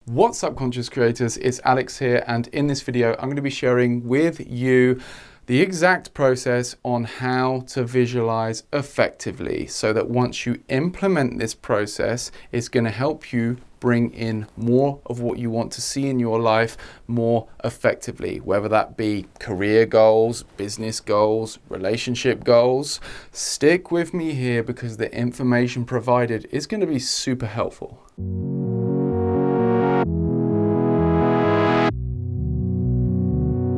What's up, conscious creators? It's Alex here, and in this video I'm going to be sharing with you the exact process on how to visualize effectively, so that once you implement this process, it's going to help you bring in more of what you want to see in your life more effectively, whether that be career goals, business goals, relationship goals. Stick with me here because the information provided is going to be super helpful.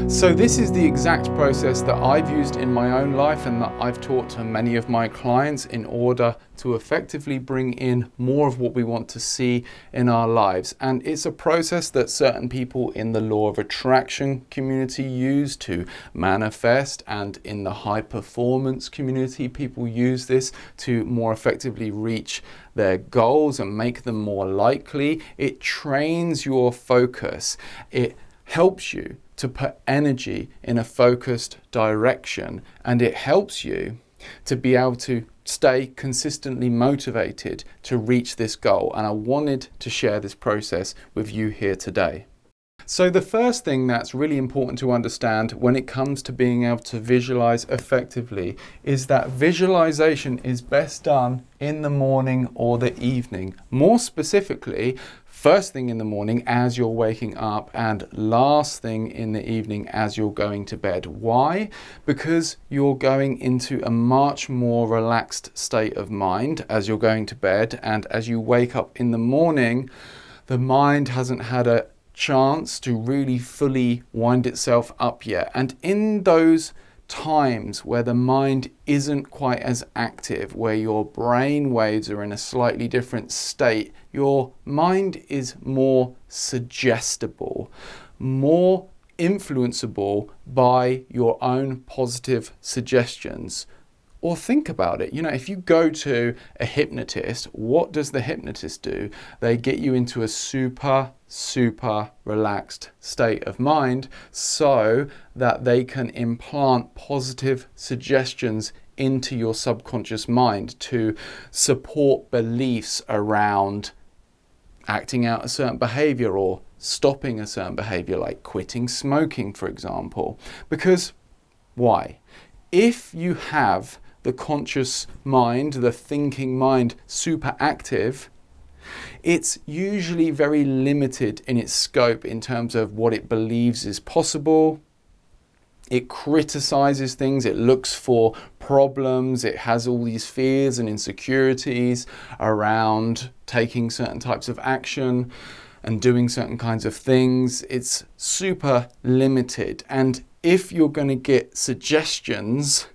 So this is the exact process that I've used in my own life and that I've taught to many of my clients in order to effectively bring in more of what we want to see in our lives. And it's a process that certain people in the law of attraction community use to manifest, and in the high performance community, people use this to more effectively reach their goals and make them more likely. It trains your focus. It helps you to put energy in a focused direction, and it helps you to be able to stay consistently motivated to reach this goal. And I wanted to share this process with you here today. So the first thing that's really important to understand when it comes to being able to visualize effectively is that visualization is best done in the morning or the evening. More specifically, first thing in the morning as you're waking up, and last thing in the evening as you're going to bed. Why? Because you're going into a much more relaxed state of mind as you're going to bed, and as you wake up in the morning, the mind hasn't had a chance to really fully wind itself up yet. And in those times where the mind isn't quite as active, where your brain waves are in a slightly different state, your mind is more suggestible, more influenceable by your own positive suggestions. Or think about it, if you go to a hypnotist, what does the hypnotist do? They get you into a super relaxed state of mind so that they can implant positive suggestions into your subconscious mind to support beliefs around acting out a certain behavior or stopping a certain behavior, like quitting smoking, for example. Because why? If you have the conscious mind, the thinking mind, super active, it's usually very limited in its scope in terms of what it believes is possible. It criticizes things, it looks for problems, it has all these fears and insecurities around taking certain types of action and doing certain kinds of things. It's super limited. And if you're going to get suggestions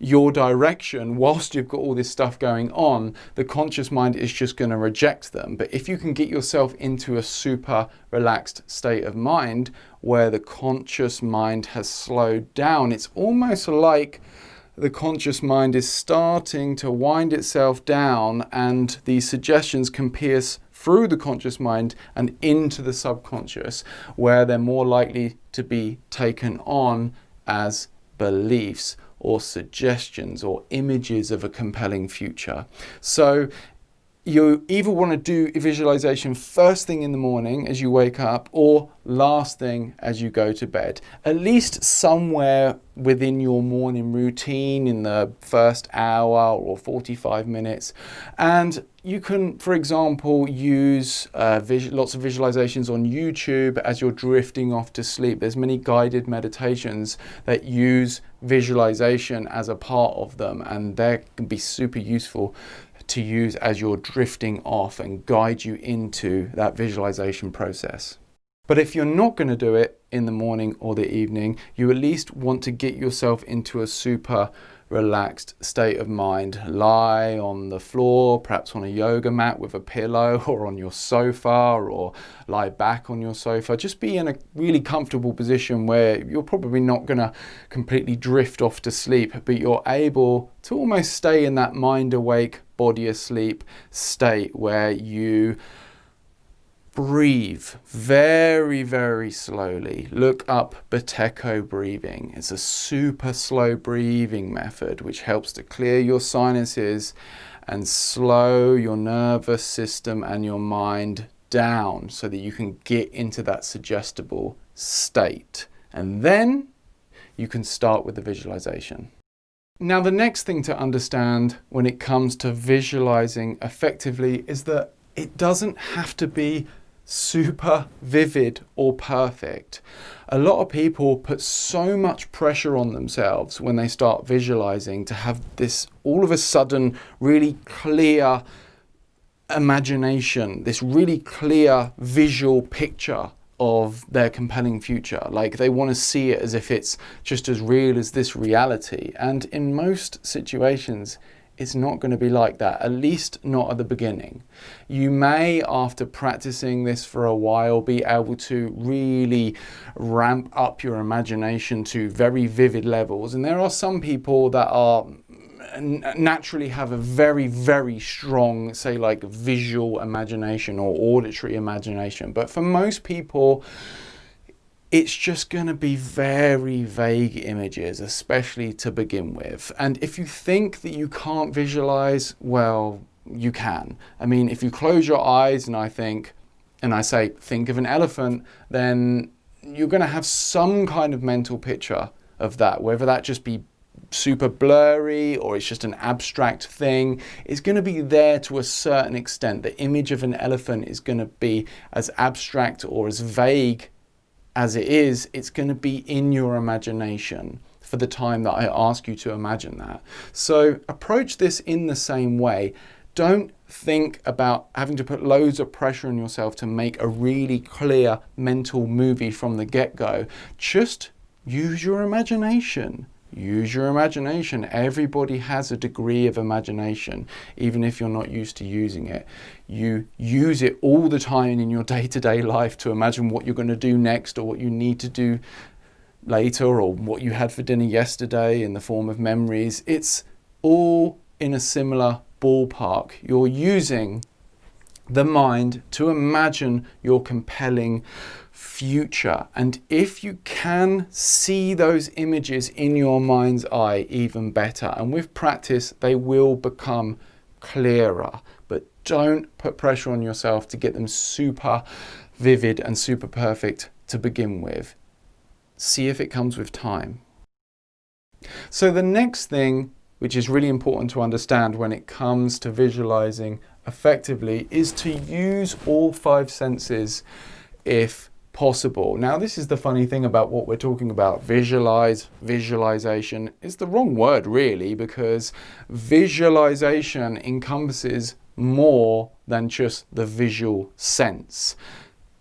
your direction whilst you've got all this stuff going on, the conscious mind is just going to reject them. But if you can get yourself into a super relaxed state of mind where the conscious mind has slowed down, it's almost like the conscious mind is starting to wind itself down, and these suggestions can pierce through the conscious mind and into the subconscious, where they're more likely to be taken on as beliefs or suggestions or images of a compelling future. So you either want to do a visualization first thing in the morning as you wake up, or last thing as you go to bed. At least somewhere within your morning routine in the first hour or 45 minutes. And you can, for example, use lots of visualizations on YouTube as you're drifting off to sleep. There's many guided meditations that use visualization as a part of them, and they can be super useful to use as you're drifting off and guide you into that visualization process. But if you're not going to do it in the morning or the evening, you at least want to get yourself into a super relaxed state of mind. Lie on the floor, perhaps on a yoga mat with a pillow, or on your sofa, or lie back on your sofa. Just be in a really comfortable position where you're probably not going to completely drift off to sleep, but you're able to almost stay in that mind awake, body asleep state where you breathe very slowly. Look up Buteyko breathing. It's a super slow breathing method which helps to clear your sinuses and slow your nervous system and your mind down so that you can get into that suggestible state. And then you can start with the visualization. Now, the next thing to understand when it comes to visualizing effectively is that it doesn't have to be super vivid or perfect. A lot of people put so much pressure on themselves when they start visualizing to have this all of a sudden really clear imagination, this really clear visual picture of their compelling future. Like they want to see it as if it's just as real as this reality. And in most situations, it's not going to be like that, at least not at the beginning. You may, after practicing this for a while, be able to really ramp up your imagination to very vivid levels. And there are some people that are naturally have a very, very strong, say like visual imagination or auditory imagination. But for most people, it's just going to be very vague images, especially to begin with. And if you think that you can't visualize, well, you can. I mean, if you close your eyes and I say, think of an elephant, then you're going to have some kind of mental picture of that, whether that just be super blurry or it's just an abstract thing. It's going to be there to a certain extent. The image of an elephant is going to be as abstract or as vague as it is. It's going to be in your imagination for the time that I ask you to imagine that. So approach this in the same way. Don't think about having to put loads of pressure on yourself to make a really clear mental movie from the get-go. Just use your imagination. Use your imagination. Everybody has a degree of imagination, even if you're not used to using it. You use it all the time in your day-to-day life to imagine what you're going to do next or what you need to do later or what you had for dinner yesterday in the form of memories. It's all in a similar ballpark. You're using the mind to imagine your compelling future. And if you can see those images in your mind's eye, even better. And with practice, they will become clearer. But don't put pressure on yourself to get them super vivid and super perfect to begin with. See if it comes with time. So the next thing, which is really important to understand when it comes to visualizing effectively, is to use all 5 senses if possible. Now, this is the funny thing about what we're talking about. Visualization is the wrong word really, because visualization encompasses more than just the visual sense.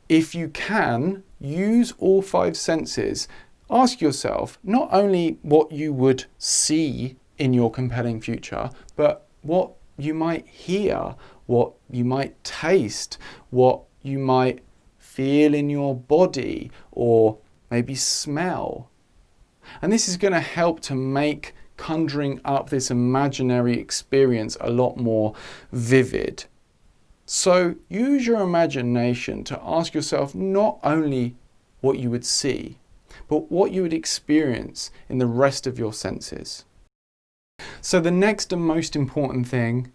If you can, use all 5 senses. Ask yourself not only what you would see in your compelling future, but what you might hear, what you might taste, what you might feel in your body, or maybe smell. And this is going to help to make conjuring up this imaginary experience a lot more vivid. So use your imagination to ask yourself not only what you would see, but what you would experience in the rest of your senses. So the next and most important thing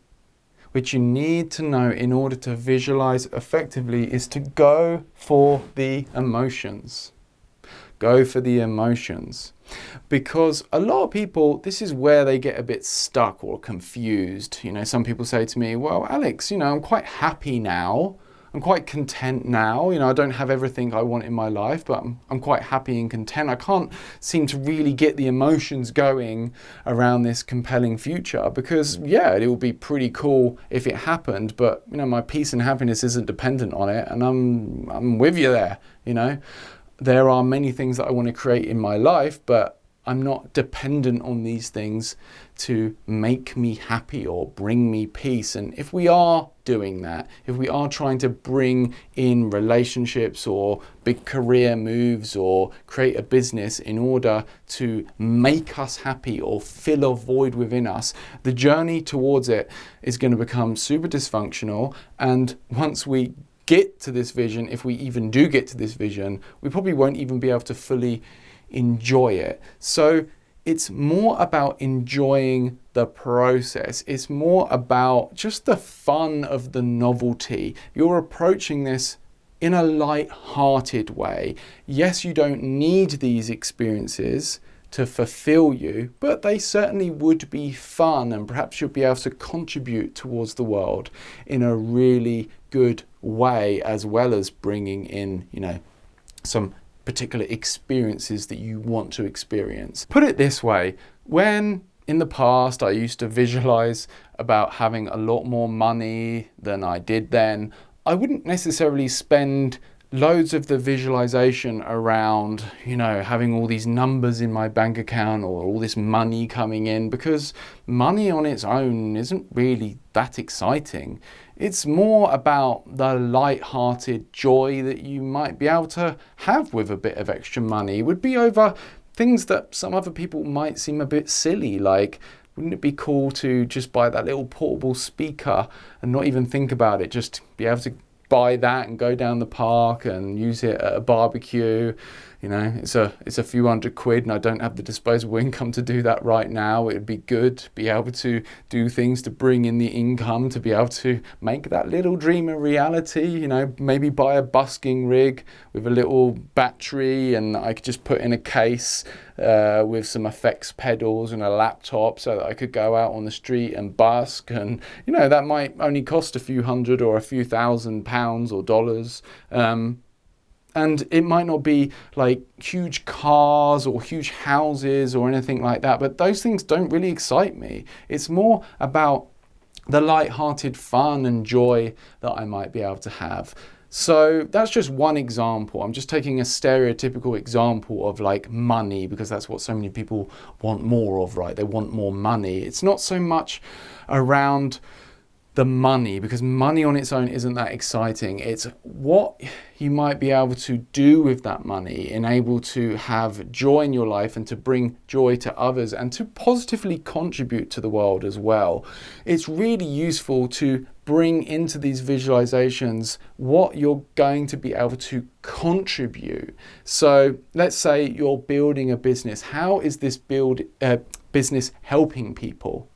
which you need to know in order to visualize effectively is to go for the emotions. Go for the emotions. Because a lot of people, this is where they get a bit stuck or confused. You know, some people say to me, well, Alex, you know, I'm quite happy now. I'm quite content now. You know, I don't have everything I want in my life, but I'm quite happy and content. I can't seem to really get the emotions going around this compelling future because, yeah, it would be pretty cool if it happened, but, you know, my peace and happiness isn't dependent on it, and I'm with you there, you know. There are many things that I want to create in my life, but I'm not dependent on these things to make me happy or bring me peace. And if we are doing that, if we are trying to bring in relationships or big career moves or create a business in order to make us happy or fill a void within us, the journey towards it is going to become super dysfunctional. And once we get to this vision, if we even do get to this vision, we probably won't even be able to fully enjoy it. So it's more about enjoying the process. It's more about just the fun of the novelty. You're approaching this in a light-hearted way. Yes, you don't need these experiences to fulfill you, but they certainly would be fun, and perhaps you'll be able to contribute towards the world in a really good way, as well as bringing in, some particular experiences that you want to experience. Put it this way, when in the past I used to visualize about having a lot more money than I did then, I wouldn't necessarily spend loads of the visualization around, having all these numbers in my bank account or all this money coming in, because money on its own isn't really that exciting. It's more about the light-hearted joy that you might be able to have with a bit of extra money. It would be over things that some other people might seem a bit silly, like, wouldn't it be cool to just buy that little portable speaker and not even think about it, just be able to buy that and go down the park and use it at a barbecue? It's a few £100 and I don't have the disposable income to do that right now. It would be good to be able to do things to bring in the income, to be able to make that little dream a reality. Maybe buy a busking rig with a little battery, and I could just put in a case with some effects pedals and a laptop so that I could go out on the street and busk. And that might only cost a few hundred or a few £1,000s or dollars. And it might not be like huge cars or huge houses or anything like that, but those things don't really excite me. It's more about the light-hearted fun and joy that I might be able to have. So that's just one example. I'm just taking a stereotypical example of like money, because that's what so many people want more of, right? They want more money. It's not so much around the money, because money on its own isn't that exciting. It's what you might be able to do with that money, and able to have joy in your life and to bring joy to others and to positively contribute to the world as well. It's really useful to bring into these visualizations what you're going to be able to contribute. So let's say you're building a business. How is this business helping people?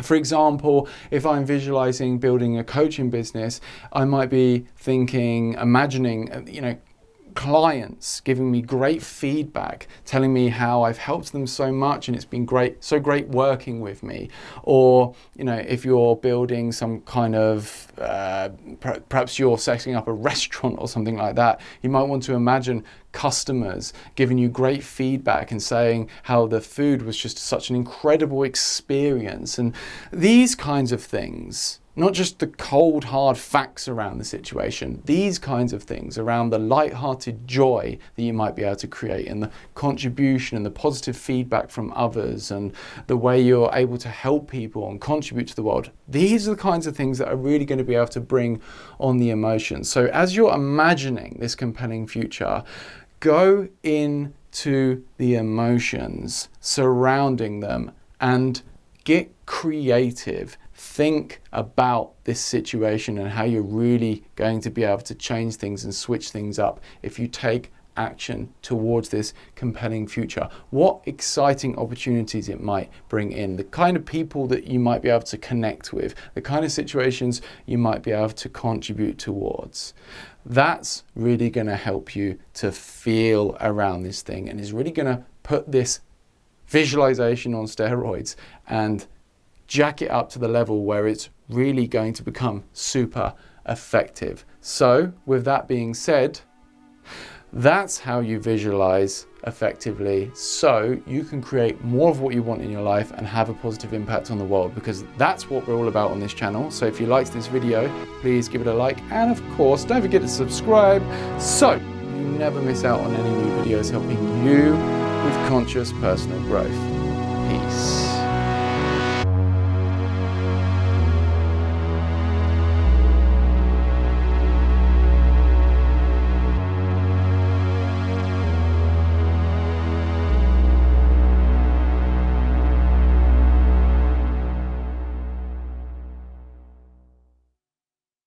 For example, if I'm visualizing building a coaching business, I might be imagining, clients giving me great feedback, telling me how I've helped them so much and it's been so great working with me. Or, if you're building some kind of, perhaps you're setting up a restaurant or something like that, you might want to imagine customers giving you great feedback and saying how the food was just such an incredible experience. And these kinds of things, not just the cold, hard facts around the situation, these kinds of things around the light-hearted joy that you might be able to create, and the contribution and the positive feedback from others, and the way you're able to help people and contribute to the world. These are the kinds of things that are really going to be able to bring on the emotions. So as you're imagining this compelling future, go into the emotions surrounding them and get creative. Think about this situation and how you're really going to be able to change things and switch things up if you take action towards this compelling future. What exciting opportunities it might bring in, the kind of people that you might be able to connect with, the kind of situations you might be able to contribute towards. That's really going to help you to feel around this thing, and is really going to put this visualization on steroids and jack it up to the level where it's really going to become super effective. So with that being said, that's how you visualize effectively, so you can create more of what you want in your life and have a positive impact on the world, because that's what we're all about on this channel. So if you liked this video, please give it a like, and of course don't forget to subscribe so you never miss out on any new videos helping you with conscious personal growth. Peace.